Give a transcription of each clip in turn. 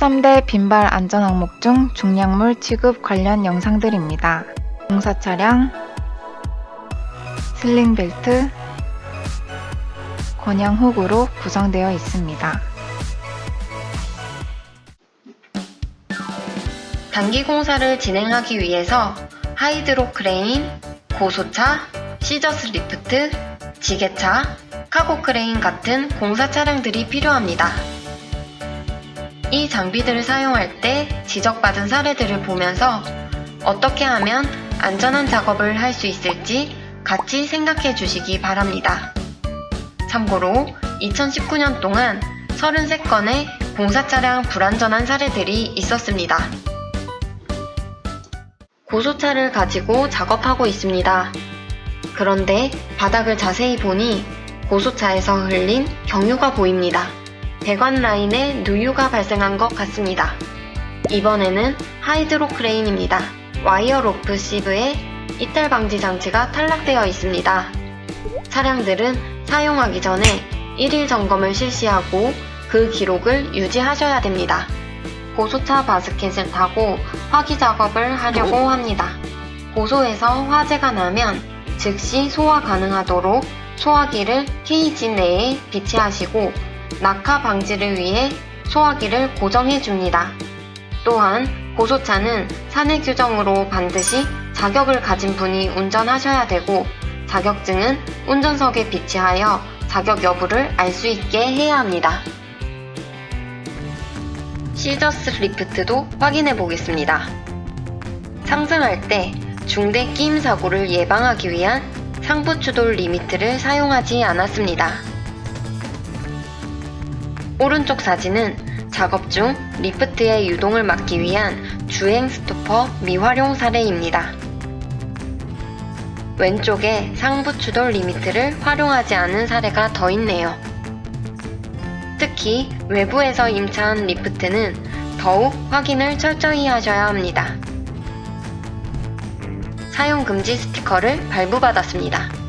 13대 빈발 안전 항목 중 중량물 취급 관련 영상들입니다. 공사 차량, 슬링 벨트, 권양 훅으로 구성되어 있습니다. 단기 공사를 진행하기 위해서 하이드로 크레인, 고소차, 시저스 리프트, 지게차, 카고 크레인 같은 공사 차량들이 필요합니다. 이 장비들을 사용할 때 지적받은 사례들을 보면서 어떻게 하면 안전한 작업을 할 수 있을지 같이 생각해 주시기 바랍니다. 참고로 2019년 동안 33건의 공사 차량 불안전한 사례들이 있었습니다. 고소차를 가지고 작업하고 있습니다. 그런데 바닥을 자세히 보니 고소차에서 흘린 경유가 보입니다. 배관 라인에 누유가 발생한 것 같습니다. 이번에는 하이드로 크레인입니다. 와이어 로프 시브에 이탈 방지 장치가 탈락되어 있습니다. 차량들은 사용하기 전에 1일 점검을 실시하고 그 기록을 유지하셔야 됩니다. 고소차 바스켓을 타고 화기 작업을 하려고 합니다. 고소에서 화재가 나면 즉시 소화 가능하도록 소화기를 케이지 내에 비치하시고 낙하 방지를 위해 소화기를 고정해 줍니다. 또한 고소차는 사내 규정으로 반드시 자격을 가진 분이 운전하셔야 되고 자격증은 운전석에 비치하여 자격 여부를 알 수 있게 해야 합니다. 시저스 리프트도 확인해 보겠습니다. 상승할 때 중대 끼임 사고를 예방하기 위한 상부 추돌 리미트를 사용하지 않았습니다. 오른쪽 사진은 작업 중 리프트의 유동을 막기 위한 주행 스토퍼 미활용 사례입니다. 왼쪽에 상부 추돌 리미트를 활용하지 않은 사례가 더 있네요. 특히 외부에서 임차한 리프트는 더욱 확인을 철저히 하셔야 합니다. 사용 금지 스티커를 발부받았습니다.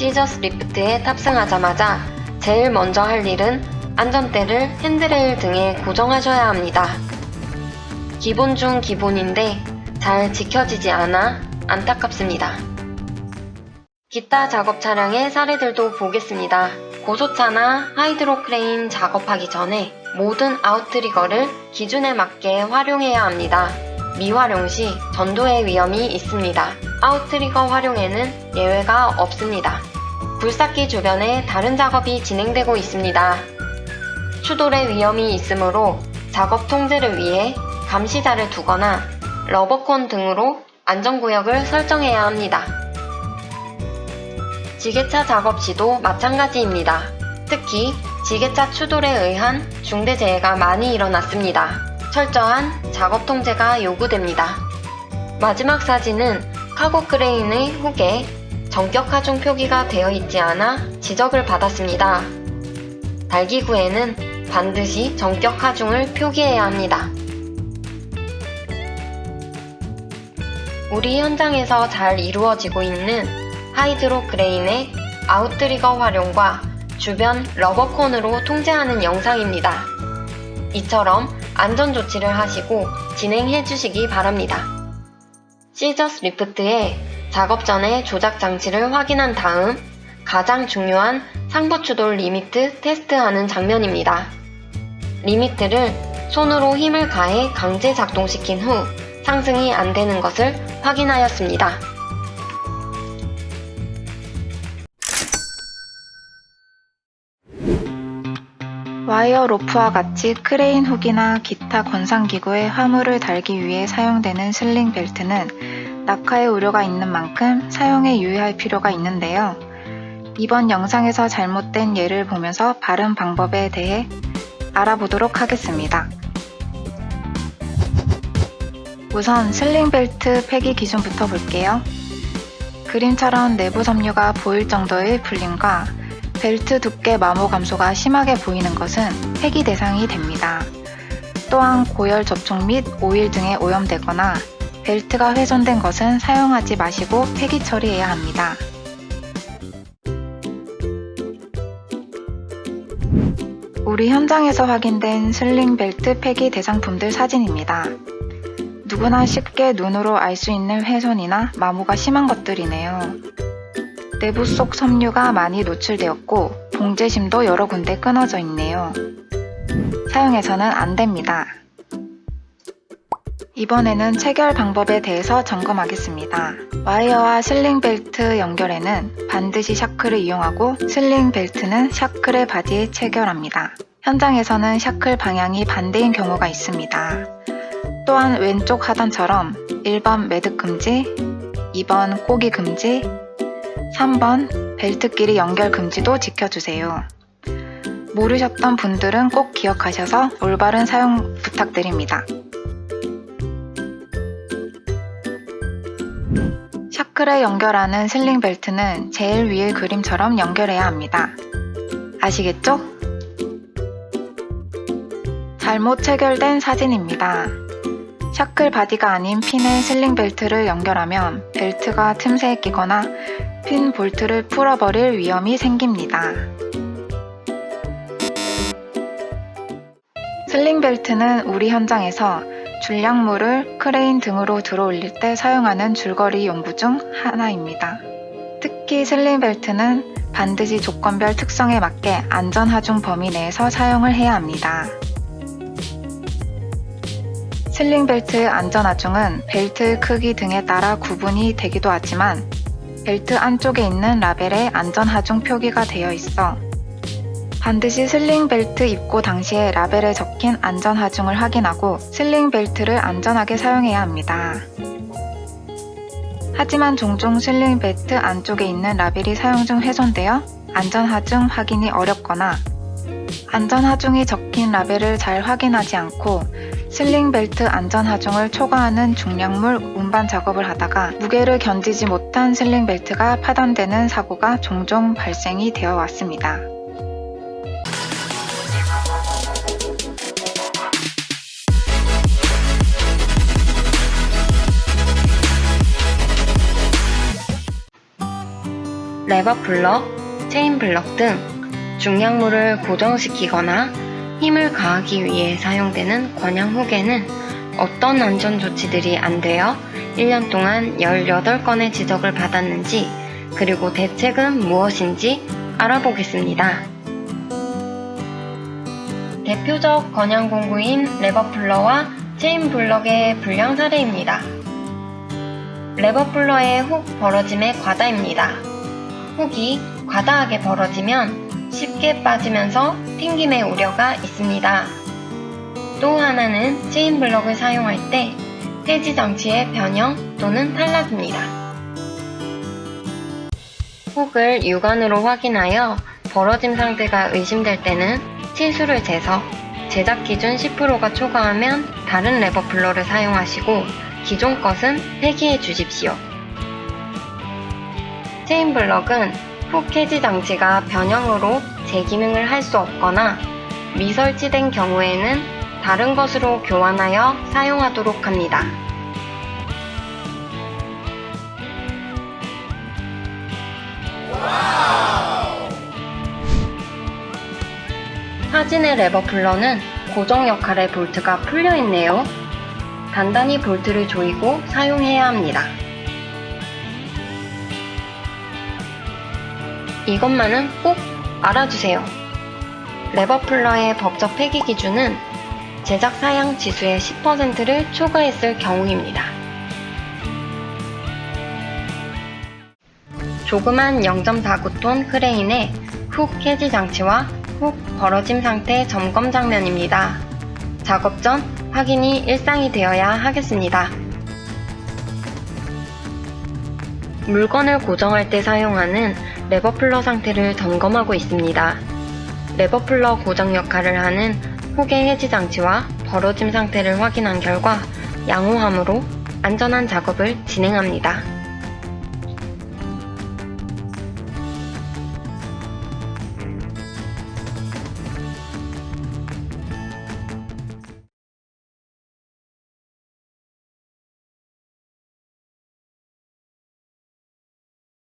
시저스 리프트에 탑승하자마자 제일 먼저 할 일은 안전대를 핸드레일 등에 고정하셔야 합니다. 기본 중 기본인데 잘 지켜지지 않아 안타깝습니다. 기타 작업 차량의 사례들도 보겠습니다. 고소차나 하이드로 크레인 작업하기 전에 모든 아웃트리거를 기준에 맞게 활용해야 합니다. 미활용 시 전도의 위험이 있습니다. 아웃트리거 활용에는 예외가 없습니다. 굴삭기 주변에 다른 작업이 진행되고 있습니다. 추돌의 위험이 있으므로 작업 통제를 위해 감시자를 두거나 러버콘 등으로 안전구역을 설정해야 합니다. 지게차 작업 시도 마찬가지입니다. 특히 지게차 추돌에 의한 중대재해가 많이 일어났습니다. 철저한 작업 통제가 요구됩니다. 마지막 사진은 카고 크레인의 훅에 전격 하중 표기가 되어 있지 않아 지적을 받았습니다. 달기구에는 반드시 전격 하중을 표기해야 합니다. 우리 현장에서 잘 이루어지고 있는 하이드로 크레인의 아웃트리거 활용과 주변 러버콘으로 통제하는 영상입니다. 이처럼 안전조치를 하시고 진행해 주시기 바랍니다. 시저스 리프트의 작업 전에 조작 장치를 확인한 다음 가장 중요한 상부 추돌 리미트 테스트하는 장면입니다. 리미트를 손으로 힘을 가해 강제 작동시킨 후 상승이 안 되는 것을 확인하였습니다. 와이어 로프와 같이 크레인 훅이나 기타 건상기구에 화물을 달기 위해 사용되는 슬링 벨트는 낙하의 우려가 있는 만큼 사용에 유의할 필요가 있는데요. 이번 영상에서 잘못된 예를 보면서 바른 방법에 대해 알아보도록 하겠습니다. 우선 슬링 벨트 폐기 기준부터 볼게요. 그림처럼 내부 섬유가 보일 정도의 풀림과 벨트 두께 마모 감소가 심하게 보이는 것은 폐기 대상이 됩니다. 또한 고열 접촉 및 오일 등에 오염되거나 벨트가 훼손된 것은 사용하지 마시고 폐기 처리해야 합니다. 우리 현장에서 확인된 슬링벨트 폐기 대상품들 사진입니다. 누구나 쉽게 눈으로 알 수 있는 훼손이나 마모가 심한 것들이네요. 내부 속 섬유가 많이 노출되었고 봉제심도 여러 군데 끊어져 있네요. 사용해서는 안 됩니다. 이번에는 체결 방법에 대해서 점검하겠습니다. 와이어와 슬링벨트 연결에는 반드시 샤클을 이용하고 슬링벨트는 샤클의 바디에 체결합니다. 현장에서는 샤클 방향이 반대인 경우가 있습니다. 또한 왼쪽 하단처럼 1번 매듭 금지, 2번 꼬기 금지, 3번 벨트끼리 연결 금지도 지켜주세요. 모르셨던 분들은 꼭 기억하셔서 올바른 사용 부탁드립니다. 샤클에 연결하는 슬링벨트는 제일 위의 그림처럼 연결해야 합니다. 아시겠죠? 잘못 체결된 사진입니다. 샤클 바디가 아닌 핀에 슬링벨트를 연결하면 벨트가 틈새에 끼거나 핀 볼트를 풀어버릴 위험이 생깁니다. 슬링벨트는 우리 현장에서 줄량물을 크레인 등으로 들어올릴 때 사용하는 줄거리 용구 중 하나입니다. 특히 슬링벨트는 반드시 조건별 특성에 맞게 안전하중 범위 내에서 사용을 해야 합니다. 슬링벨트의 안전하중은 벨트 크기 등에 따라 구분이 되기도 하지만 벨트 안쪽에 있는 라벨에 안전하중 표기가 되어 있어 반드시 슬링벨트 입고 당시에 라벨에 적힌 안전하중을 확인하고 슬링벨트를 안전하게 사용해야 합니다. 하지만 종종 슬링벨트 안쪽에 있는 라벨이 사용 중 훼손되어 안전하중 확인이 어렵거나 안전하중이 적힌 라벨을 잘 확인하지 않고 슬링벨트 안전하중을 초과하는 중량물 운반 작업을 하다가 무게를 견디지 못한 슬링벨트가 파단되는 사고가 종종 발생이 되어 왔습니다. 레버 블럭, 체인 블럭 등 중량물을 고정시키거나 힘을 가하기 위해 사용되는 권양 훅에는 어떤 안전 조치들이 안 되어 1년 동안 18건의 지적을 받았는지 그리고 대책은 무엇인지 알아보겠습니다. 대표적 권양 공구인 레버 플러와 체인 블럭의 불량 사례입니다. 레버 플러의 훅 벌어짐의 과다입니다. 훅이 과다하게 벌어지면 쉽게 빠지면서 튕김의 우려가 있습니다. 또 하나는 체인 블럭을 사용할 때 해지 장치의 변형 또는 탈락입니다. 훅을 육안으로 확인하여 벌어짐 상태가 의심될 때는 치수를 재서 제작 기준 10%가 초과하면 다른 레버 플러를 사용하시고 기존 것은 폐기해 주십시오. 체인 블럭은 훅 해지 장치가 변형으로 재기능을 할 수 없거나 미설치된 경우에는 다른 것으로 교환하여 사용하도록 합니다. 사진의 레버 플러는 고정 역할의 볼트가 풀려 있네요. 단단히 볼트를 조이고 사용해야 합니다. 이것만은 꼭 알아주세요. 레버 플러의 법적 폐기 기준은 제작 사양 지수의 10%를 초과했을 경우입니다. 조그만 0.49톤 크레인의 훅 해지 장치와 훅 벌어짐 상태 점검 장면입니다. 작업 전 확인이 일상이 되어야 하겠습니다. 물건을 고정할 때 사용하는 레버 플러 상태를 점검하고 있습니다. 레버 플러 고정 역할을 하는 훅의 해지 장치와 벌어짐 상태를 확인한 결과 양호함으로 안전한 작업을 진행합니다.